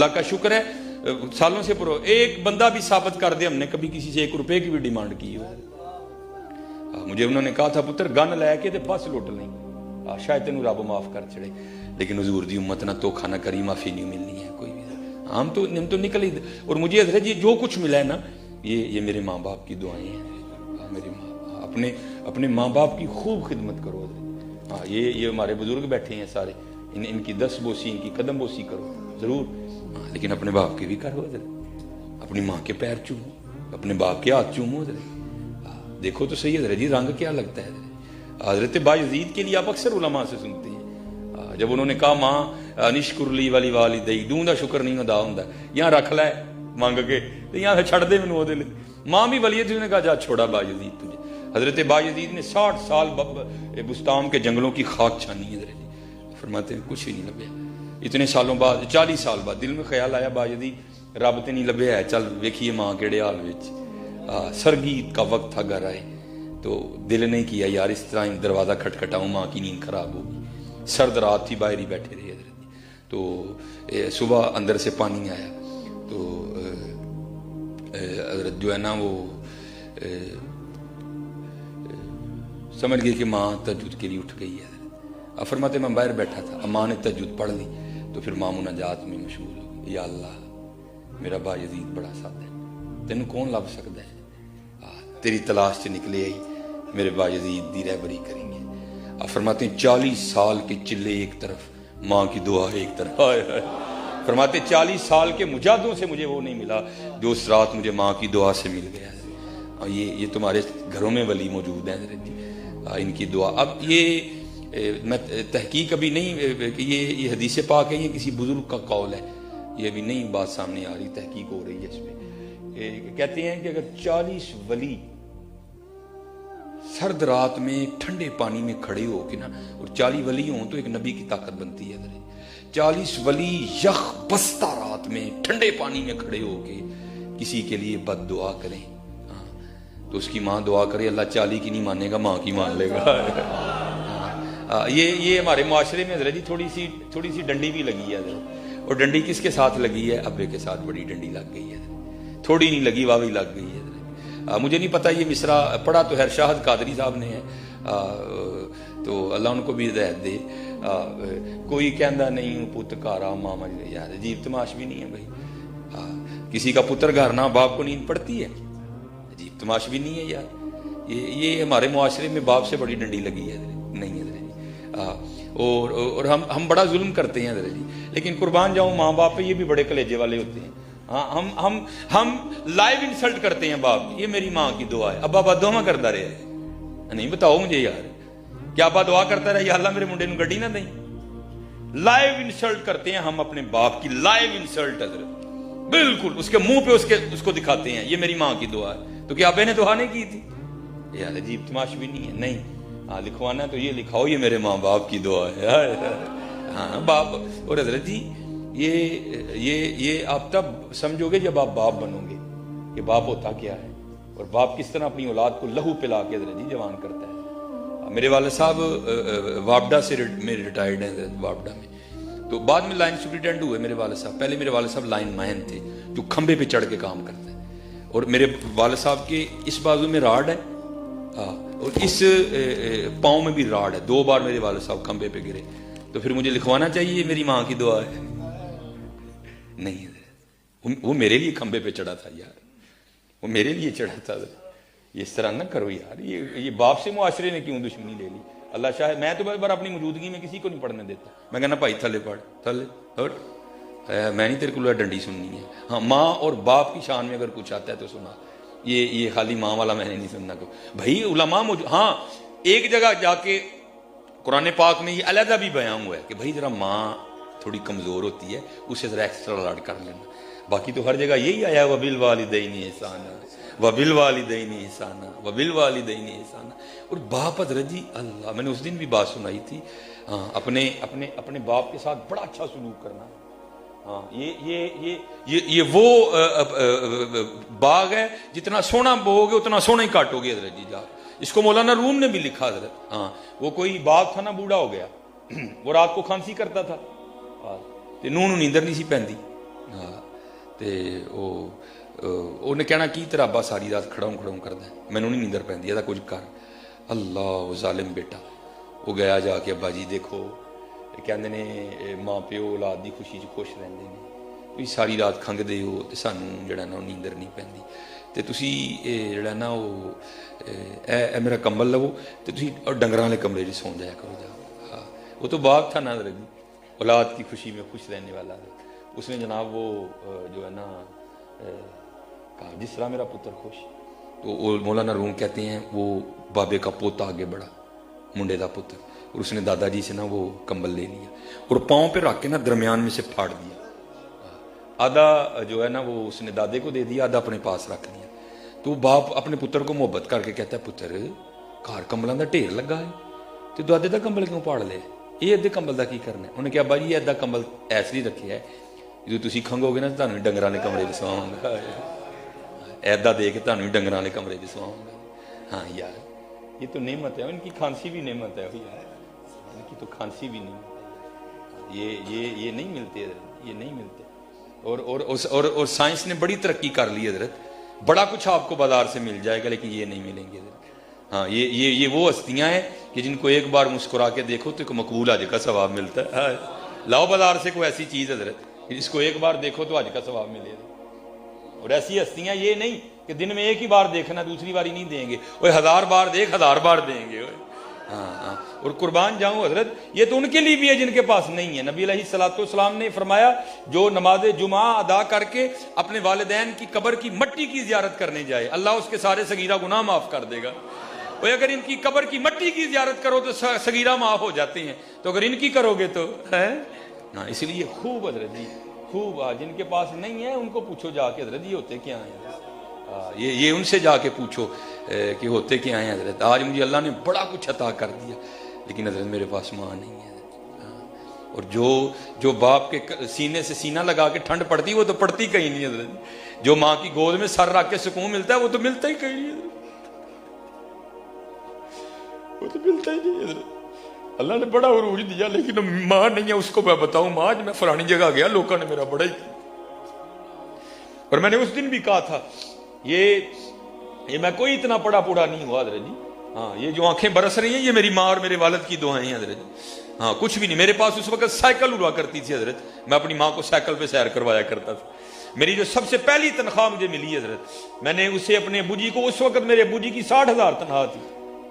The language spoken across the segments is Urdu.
اللہ کا شکر ہے سالوں سے ایک بندہ بھی ثابت کر دے ہم نے کبھی کسی سے 1 روپے کی بھی ڈیمانڈ کی ہو. مجھے انہوں نے کہا تھا پتر گن لے کے بس لوٹ لیں شاید تینوں رب معاف کر چڑے, لیکن حضور دی امت نہ دھوکھا نہ کری, معافی نہیں ملنی ہے کوئی بھی. ہم تو نکل ہی. اور مجھے حضرت جی جو کچھ ملا ہے نا یہ میرے ماں باپ کی دعائیں ہیں. میرے ماں اپنے ماں باپ کی خوب خدمت کرو حضرت. ہاں یہ ہمارے بزرگ بیٹھے ہیں سارے, ان کی دست بوسی ان کی قدم بوسی کرو ضرور, لیکن اپنے باپ کی بھی کرو حضرت. اپنی ماں کے پیر چومو, اپنے باپ کے ہاتھ چومو حضرت. دیکھو تو صحیح حضرت جی رنگ کیا لگتا ہے حضرت. حضرت بایزید کے لیے آپ اکثر علماء سے سنتے ہیں جب انہوں نے کہا ماں نشکر لی والی والدی دوں دا شکر نہیں ادا ہوندا, یہاں رکھ لے مانگ کے تو یہاں سے چھڑ دے مینوں او دے لے. ماں بھی ولی تھی, نے کہا جا چھوڑا بایزید تجھے. حضرت بایزید نے 60 سال بستام کے جنگلوں کی خاک چھانی ہے حضرت جی. فرماتے ہیں کچھ بھی نہیں لبیا. اتنے سالوں بعد 40 سال بعد دل میں خیال آیا بایزید رب تے نہیں لبیا ہے, چل ویکھیے ماں کیڑے حال وچ. سرگیت کا وقت تھا گھر آئے تو دل نہیں کیا یار اس طرح دروازہ کھٹکھٹاؤں, ماں کی نیند خراب ہوگی. سرد رات تھی, باہر ہی بیٹھے رہے حضرت جی. تو صبح اندر سے پانی آیا تو حضرت جو ہے نا وہ سمجھ گئے کہ ماں تہجد کے لیے اٹھ گئی ہے. فرماتے میں باہر بیٹھا تھا, ماں نے تہجد پڑھ لی تو پھر ماں مناجات میں مشغول ہو گئی. یا اللہ میرا بایزید بڑا سادہ ہے, تینوں کون لب سکتا ہے, تیری تلاش سے نکلے آئی میرے بایزید دی رہبری کریں گے. فرماتے ہیں 40 سال کے چلے ایک طرف, ماں کی دعا ایک طرف. فرماتے 40 سال کے مجاہدوں سے مجھے وہ نہیں ملا جو اس رات مجھے ماں کی دعا سے مل گیا. یہ تمہارے گھروں میں ولی موجود ہیں حضرت جی, ان کی دعا. اب یہ میں تحقیق ابھی نہیں کہ یہ حدیث پاک ہے, یہ کسی بزرگ کا قول ہے, یہ ابھی نہیں بات سامنے آ رہی, تحقیق ہو رہی ہے اس پہ. کہتے ہیں کہ اگر 40 ولی سرد رات میں ٹھنڈے پانی میں کھڑے ہو کے نا, اور 40 ولی ہوں تو ایک نبی کی طاقت بنتی ہے. 40 ولی یخ بستہ رات میں ٹھنڈے پانی میں کھڑے ہو کے کسی کے لیے بد دعا کریں تو اس کی ماں دعا کرے اللہ 40 کی نہیں مانے گا, ماں کی مان لے گا. یہ ہمارے معاشرے میں حضرت جی تھوڑی سی ڈنڈی بھی لگی ہے حضرت. اور ڈنڈی کس کے ساتھ لگی ہے, ابے کے ساتھ بڑی ڈنڈی لگ گئی ہے. تھوڑی نہیں لگی, واوی لگ گئی ہے. مجھے نہیں پتا یہ مصرع پڑھا تو ہے شاہد قادری صاحب نے ہے, تو اللہ ان کو بھی ہدایت دے. کوئی کہندا نہیں پت کارا ماما جی, یار عجیب تماش بھی نہیں ہے بھائی. کسی کا پتر گھر نہ باپ کو نیند پڑتی ہے, عجیب تماش بھی نہیں ہے یار. یہ ہمارے معاشرے میں باپ سے بڑی ڈنڈی لگی ہے نہیں ہے جی. اور ہم بڑا ظلم کرتے ہیں حضرت جی, لیکن قربان جاؤں ماں باپ پہ یہ بھی بڑے کلیجے والے ہوتے ہیں. ہم لائیو انسلٹ کرتے ہیں باپ, یہ میری ماں کی دعا ہے. ابا بد دعا کرتا رہے نہیں, بتاؤ مجھے یار, کیا ابا دعا کرتا رہے یا اللہ میرے منڈے نو گڈی نہ دیں. لائیو انسلٹ کرتے ہیں ہم اپنے باپ کی, لائیو انسلٹ حضرت, بالکل اس کے منہ پہ اس کو دکھاتے ہیں یہ میری ماں کی دعا ہے. تو کیا ابے نے دعا نہیں کی تھی یار, عجیب تماش بھی نہیں ہے. نہیں ہاں لکھوانا تو یہ لکھاؤ یہ میرے ماں باپ کی دعا ہے. ہاں باپ. اور حضرت جی یہ آپ تب سمجھو گے جب آپ باپ بنو گے کہ باپ ہوتا کیا ہے, اور باپ کس طرح اپنی اولاد کو لہو پلا کے حضرت جی جوان کرتا ہے. میرے والد صاحب وابڈا سے ریٹائرڈ ہیں وابڈا میں, تو بعد میں لائن سپرنٹینڈنٹ ہوئے میرے والد صاحب. پہلے میرے والد صاحب لائن مین تھے جو کھمبے پہ چڑھ کے کام کرتے ہیں, اور میرے والد صاحب کے اس بازو میں راڈ ہے اور اس پاؤں میں بھی راڈ ہے. 2 بار میرے والد صاحب کھمبے پہ گرے. تو پھر مجھے لکھوانا چاہیے میری ماں کی دعا ہے نہیں, وہ میرے لیے کھمبے پہ چڑھا تھا یار, وہ میرے لیے چڑھا تھا. اس طرح نہ کرو یار, یہ باپ سے معاشرے نے کیوں دشمنی لے لی. اللہ شاید میں تو بار اپنی موجودگی میں کسی کو نہیں پڑھنے دیتا. میں کہنا بھائی تھلے پڑھ, تھلے ہٹ, میں نہیں تیرے کو ڈنڈی سننی ہے. ہاں ماں اور باپ کی شان میں اگر کچھ آتا ہے تو سنا, یہ خالی ماں والا میں نے نہیں سننا. کو بھائی علماء ہاں ایک جگہ جا کے قرآن پاک میں یہ علیحدہ بھی بیان ہوا ہے کہ بھائی ذرا ماں تھوڑی کمزور ہوتی ہے, اسے ذرا ایکسٹرا لاڈ کر لینا. باقی تو ہر جگہ یہی آیا وبالوالدین احسانا, وبالوالدین احسانا, وبالوالدین احسانا. اور باپ حضرت جی اللہ, میں نے اس دن بھی بات سنائی تھی, اپنے باپ کے ساتھ بڑا اچھا سلوک کرنا. ہاں یہ وہ باغ ہے, جتنا سونا بو گے اتنا سونا ہی کاٹو گے حضرت جی. جا اس کو مولانا روم نے بھی لکھا حضرت. ہاں وہ کوئی باغ تھا نا, بوڑھا ہو گیا, وہ رات کو کھانسی کرتا تھا, نوں نیندر نہیں سی پہنتی, ਹਾਂ ਤੇ ਉਹਨੇ ਕਹਿਣਾ ਕੀ ਤੇਰਾ ਅੱਬਾ ਸਾਰੀ ਰਾਤ ਖੜਾਉਂ ਕਰਦਾ, ਮੈਨੂੰ ਨਹੀਂ ਨੀਂਦਰ ਪੈਂਦੀ, ਇਹਦਾ ਕੁਝ ਕਰ। ਅੱਲਾ ਉਹ ਜ਼ਾਲਿਮ ਬੇਟਾ, ਉਹ ਗਿਆ ਜਾ ਕੇ ਅੱਬਾ ਜੀ ਦੇਖੋ, ਕਹਿੰਦੇ ਨੇ ਮਾਂ ਪਿਓ ਔਲਾਦ ਦੀ ਖੁਸ਼ੀ 'ਚ ਖੁਸ਼ ਰਹਿੰਦੇ ਨੇ, ਤੁਸੀਂ ਸਾਰੀ ਰਾਤ ਖੰਘਦੇ ਹੋ ਤੇ ਸਾਨੂੰ ਜਿਹੜਾ ਨਾ ਉਹ ਨੀਂਦਰ ਨਹੀਂ ਪੈਂਦੀ, ਤੇ ਤੁਸੀਂ ਇਹ ਜਿਹੜਾ ਨਾ ਉਹ ਇਹ ਮੇਰਾ ਕੰਬਲ ਲਵੋ ਤੇ ਤੁਸੀਂ ਡੰਗਰਾਂ ਵਾਲੇ ਕਮਰੇ 'ਚ ਸੌਂ ਜਾਇਆ ਕਰੋ ਜਾ। ہاں وہ تو باب تھا نا درجی، اولاد کی خوشی میں خوش رہنے والا، اس نے جناب وہ جو ہے نا کہا جس طرح میرا پتر خوش، تو مولانا روم کہتے ہیں وہ بابے کا پوتا آگے بڑھا، منڈے دا پتر، اور اس نے دادا جی سے نا وہ کمبل لے لیا اور پاؤں پہ رکھ کے نا درمیان میں سے پھاڑ دیا، آدھا جو ہے نا وہ اس نے دادے کو دے دیا، آدھا اپنے پاس رکھ لیا۔ تو باپ اپنے پتر کو محبت کر کے کہتا ہے پتر گھر کمبلوں کا ڈھیر لگا ہے تو دادے دا کمبل کیوں پاڑ لے، یہ ادھے کمبل کا کی کرنا ہے؟ انہیں کہا بھائی یہ ادھا کمبل ایس لیے رکھے ہے جو تسی کھنگو گے نا تمہیں ڈنگراں والے کمرے 'ਚ سواؤں گا، ایدا دے کے تمہیں ڈنگراں والے کمرے 'ਚ سواؤں گا۔ ہاں یار یہ تو نعمت ہے، ان کی کھانسی بھی نعمت ہے یار، ان کی تو کھانسی بھی نعمت ہے، یہ نہیں ملتے، یہ نہیں ملتے۔ اور سائنس نے بڑی ترقی کر لی حضرت، بڑا کچھ آپ کو بازار سے مل جائے گا لیکن یہ نہیں ملیں گے حضرت۔ ہاں یہ وہ ہستیاں ہیں کہ جن کو ایک بار مسکرا کے دیکھو تو ایک مقبول حج کا ثواب ملتا ہے۔ لاؤ بازار سے کوئی ایسی چیز حضرت جس کو ایک بار دیکھو تو حج کا ثواب ملے گا، اور ایسی ہستیاں یہ نہیں کہ دن میں ایک ہی بار دیکھنا دوسری باری نہیں دیں گے، وہ 1000 بار دیکھ 1000 بار دیں گے۔ ہاں اور قربان جاؤں حضرت یہ تو ان کے لیے بھی ہے جن کے پاس نہیں ہے۔ نبی علیہ الصلوۃ والسلام نے فرمایا جو نماز جمعہ ادا کر کے اپنے والدین کی قبر کی مٹی کی زیارت کرنے جائے اللہ اس کے سارے صغیرہ گناہ معاف کر دے گا، اور اگر ان کی قبر کی مٹی کی زیارت کرو تو صغیرہ معاف ہو جاتے ہیں، تو اگر ان کی کرو گے تو ہے ہاں۔ اس لیے خوب حضرت جی خوب، جن کے پاس نہیں ہے ان کو پوچھو جا کے حضرت یہ ہوتے کیا ہیں، یہ ان سے جا کے پوچھو کہ ہوتے کیا ہیں حضرت۔ آج مجھے اللہ نے بڑا کچھ عطا کر دیا لیکن حضرت میرے پاس ماں نہیں ہے، اور جو باپ کے سینے سے سینہ لگا کے ٹھنڈ پڑتی وہ تو پڑتی کہیں نہیں حضرت، جو ماں کی گود میں سر رکھ کے سکون ملتا ہے وہ تو ملتا ہی کہیں نہیں حضرت، وہ تو ملتا ہی نہیں حضرت۔ اللہ نے بڑا عروج دیا لیکن ماں نہیں ہے، اس کو میں بتاؤں ماں آج میں فلانی جگہ گیا لوگوں نے میرا بڑا ہی کیا، اور میں نے اس دن بھی کہا تھا یہ میں کوئی اتنا پڑا پوڑا نہیں ہوا حضرت جی، ہاں یہ جو آنکھیں برس رہی ہیں یہ میری ماں اور میرے والد کی دعائیں ہیں حضرت جی، ہاں کچھ بھی نہیں۔ میرے پاس اس وقت سائیکل ہوا کرتی تھی حضرت، میں اپنی ماں کو سائیکل پہ سیر کروایا کرتا تھا۔ میری جو سب سے پہلی تنخواہ مجھے ملی حضرت، میں نے اسے اپنے ابو جی کو، اس وقت میرے ابو جی کی 60,000 تنخواہ تھی،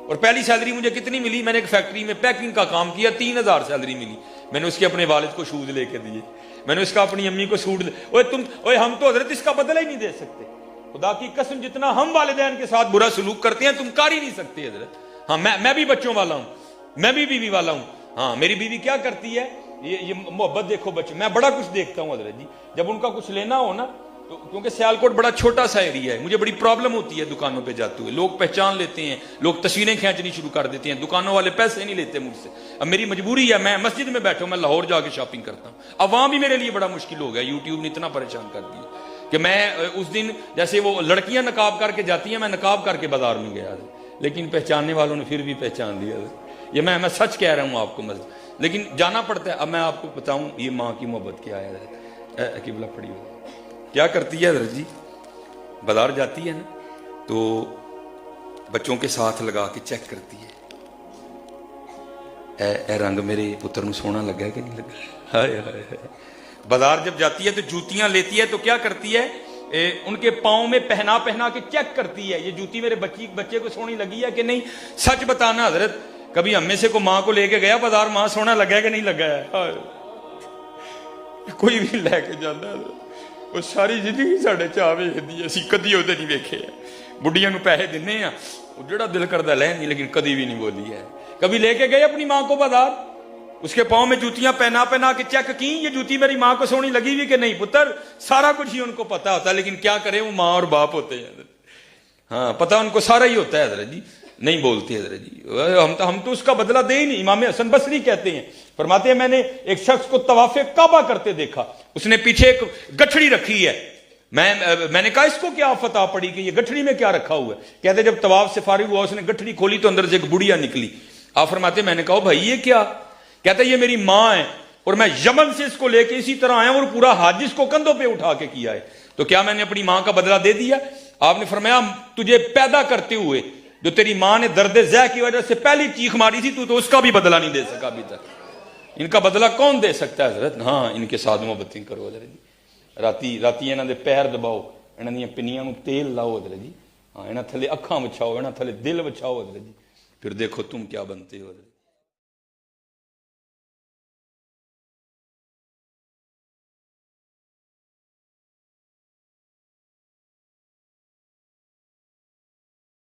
اور پہلی سیلری مجھے کتنی ملی، میں نے ایک فیکٹری میں پیکنگ کا کام کیا، 3,000 سیلری ملی، میں نے اس کے اپنے والد کو شوز لے کے دیے، میں نے اس کا اپنی امی کو سوٹ ہم تو حضرت اس کا بدلہ ہی نہیں دے سکتے، خدا کی قسم جتنا ہم والدین کے ساتھ برا سلوک کرتے ہیں تم کر ہی نہیں سکتے حضرت۔ ہاں میں بھی بچوں والا ہوں، میں بھی بیوی والا ہوں، ہاں میری بیوی کیا کرتی ہے یہ محبت دیکھو بچے، میں بڑا کچھ دیکھتا ہوں حضرت جی، جب ان کا کچھ لینا ہو نا تو کیونکہ سیالکوٹ بڑا چھوٹا سا ایریا ہے، مجھے بڑی پرابلم ہوتی ہے دکانوں پہ جاتے ہوئے، لوگ پہچان لیتے ہیں، لوگ تصویریں کھینچنی شروع کر دیتے ہیں، دکانوں والے پیسے نہیں لیتے مجھ سے، اب میری مجبوری ہے، میں مسجد میں بیٹھا ہوں، میں لاہور جا کے شاپنگ کرتا ہوں، اب وہاں بھی میرے لیے بڑا مشکل ہو گیا، یوٹیوب نے اتنا پریشان کر دیا کہ میں اس دن جیسے وہ لڑکیاں نقاب کر کے جاتی ہیں میں نقاب کر کے بازار میں گیا، لیکن پہچاننے والوں نے پھر بھی پہچان لیا، یہ میں سچ کہہ رہا ہوں آپ کو، لیکن جانا پڑتا ہے۔ اب میں آپ کو بتاؤں یہ ماں کی محبت کیا ہے، قبلہ پڑی ہو کیا کرتی ہے حضرت جی، بازار جاتی ہے نا تو بچوں کے ساتھ لگا کے چیک کرتی ہے، اے رنگ میرے پتر نو سونا لگا ہے کہ نہیں لگا، ہائے ہائے ہائے۔ بازار جب جاتی ہے تو جوتیاں لیتی ہے تو کیا کرتی ہے، ان کے پاؤں میں پہنا کے چیک کرتی ہے یہ جوتی میرے بچے کو سونی لگی ہے کہ نہیں۔ سچ بتانا حضرت کبھی ہم میں سے کو ماں کو لے کے گیا بازار، ماں سونا لگا ہے کہ نہیں لگا ہے، کوئی بھی لے کے جانا ہے، وہ ساری زندگی ساڈے چاہ ویکھدی ہے، اسی کدی وہ نہیں ویکھے، بڈیاں نو پیسے دینے ہیں وہ جڑا دل کردا لینی، لیکن کدی بھی نہیں بولی ہے۔ کبھی لے کے گئے اپنی ماں کو بازار، اس کے پاؤں میں جوتیاں پہنا کے چیک کی یہ جوتی میری ماں کو سونی لگی ہوئی کہ نہیں، پتر سارا کچھ ہی ان کو پتا ہوتا ہے، لیکن کیا کریں وہ ماں اور باپ ہوتے ہیں، ہاں پتہ ان کو سارا ہی ہوتا ہے حضرت جی، نہیں بولتے حضرت جی، ہم تو اس کا بدلہ دے ہی نہیں۔ امام حسن بصری کہتے ہیں، فرماتے ہیں میں نے ایک شخص کو طواف کعبہ کرتے دیکھا، اس نے پیچھے ایک گٹھڑی رکھی ہے، میں نے کہا اس کو کیا آفت آ پڑی کہ یہ گٹھڑی میں کیا رکھا ہوا ہے، کہتے جب طواف سے فارغ ہوا اس نے گٹھڑی کھولی تو اندر سے ایک بڑھیا نکلی، آپ فرماتے میں نے کہا بھائی یہ کیا، کہتا یہ میری ماں ہے، اور میں یمن سے اس کو لے کے اسی طرح آیا ہوں اور پورا حج اس کو کندھوں پہ اٹھا کے کیا ہے. تو کیا میں نے اپنی ماں کا بدلہ دے دیا؟ آپ نے فرمایا تجھے پیدا کرتے ہوئے جو تیری ماں نے درد ذہ کی وجہ سے پہلی چیخ ماری تھی تو اس کا بھی بدلہ نہیں دے سکا ابھی تک. ان کا بدلہ کون دے سکتا ہے حضرت؟ ہاں ان کے ساتھ محبتیں کرو حضرت جی. راتی انہاں دے پیر دباؤ, انہاں دیاں پنیاں نوں تیل لاؤ حضرت جی. ہاں انہاں تھلے اکھاں وچھاؤ, انہاں تھلے دل وچھاؤ حضرت جی. پھر دیکھو تم کیا بنتے ہو حضرت.